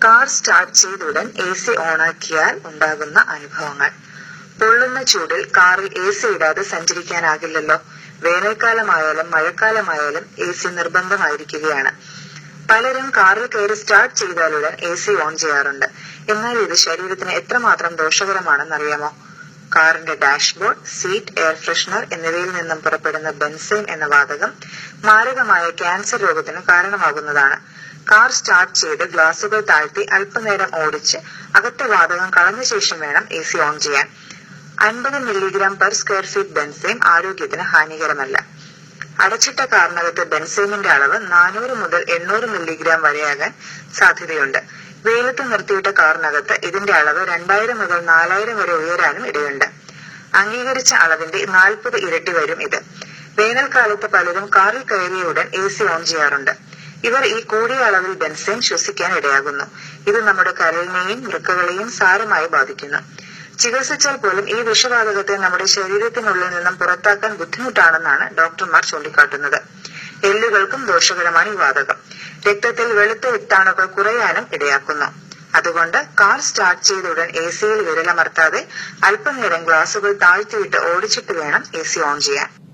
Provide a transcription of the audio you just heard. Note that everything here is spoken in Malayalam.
കാർ സ്റ്റാർട്ട് ചെയ്തുടൻ AC ഓണാക്കിയാൽ ഉണ്ടാകുന്ന അനുഭവങ്ങൾ. പൊള്ളുന്ന ചൂടിൽ കാറിൽ AC ഇടാതെ സഞ്ചരിക്കാനാകില്ലല്ലോ. വേനൽക്കാലമായാലും മഴക്കാലമായാലും AC നിർബന്ധമായിരിക്കുകയാണ്. പലരും കാറിൽ കയറി സ്റ്റാർട്ട് ചെയ്താലുടൻ AC ഓൺ ചെയ്യാറുണ്ട്. എന്നാൽ ഇത് ശരീരത്തിന് എത്രമാത്രം ദോഷകരമാണെന്നറിയാമോ? കാറിന്റെ ഡാഷ്ബോർഡ്, സീറ്റ്, എയർ ഫ്രഷ്നർ എന്നിവയിൽ നിന്നും പുറപ്പെടുന്ന ബെൻസീൻ എന്ന വാതകം മാരകമായ ക്യാൻസർ രോഗത്തിന് കാരണമാകുന്നതാണ്. കാർ സ്റ്റാർട്ട് ചെയ്ത് ഗ്ലാസുകൾ താഴ്ത്തി അല്പനേരം ഓടിച്ച് അകത്തെ വാതകം കളഞ്ഞ ശേഷം വേണം AC ഓൺ ചെയ്യാൻ. 50 milligram per square feet benzene ആരോഗ്യത്തിന് ഹാനികരമല്ല. അടച്ചിട്ട കാറിനകത്ത് ബെൻസീനിന്റെ അളവ് 400 മുതൽ 800 മില്ലിഗ്രാം വരെയാകാൻ സാധ്യതയുണ്ട്. വെയിലത്ത് നിർത്തിയിട്ട കാറിനകത്ത് ഇതിന്റെ അളവ് 2000 മുതൽ 4000 വരെ ഉയരാനും ഇടയുണ്ട്. അംഗീകരിച്ച അളവിന്റെ 40 ഇരട്ടി വരും ഇത്. വേനൽക്കാലത്ത് പലരും കാറിൽ കയറിയ ഉടൻ AC ഓൺ ചെയ്യാറുണ്ട്. ഇവർ ഈ കൂടിയ അളവിൽ ബെൻസീൻ ശ്വസിക്കാൻ ഇടയാകുന്നു. ഇത് നമ്മുടെ കരളിനെയും വൃക്കകളെയും സാരമായി ബാധിക്കുന്നു. ചികിത്സിച്ചാൽ പോലും ഈ വിഷവാതകത്തെ നമ്മുടെ ശരീരത്തിനുള്ളിൽ നിന്നും പുറത്താക്കാൻ ബുദ്ധിമുട്ടാണെന്നാണ് ഡോക്ടർമാർ ചൂണ്ടിക്കാട്ടുന്നത്. എല്ലുകൾക്കും ദോഷകരമാണ് ഈ വാതകം. രക്തത്തിൽ വെളുത്ത വിത്താണുക്കൾ കുറയാനും ഇടയാക്കുന്നു. അതുകൊണ്ട് കാർ സ്റ്റാർട്ട് ചെയ്തുടൻ AC യിൽ വിരലമർത്താതെ അല്പനേരം ഗ്ലാസുകൾ താഴ്ത്തിയിട്ട് ഓടിച്ചിട്ട് വേണം AC ഓൺ ചെയ്യാൻ.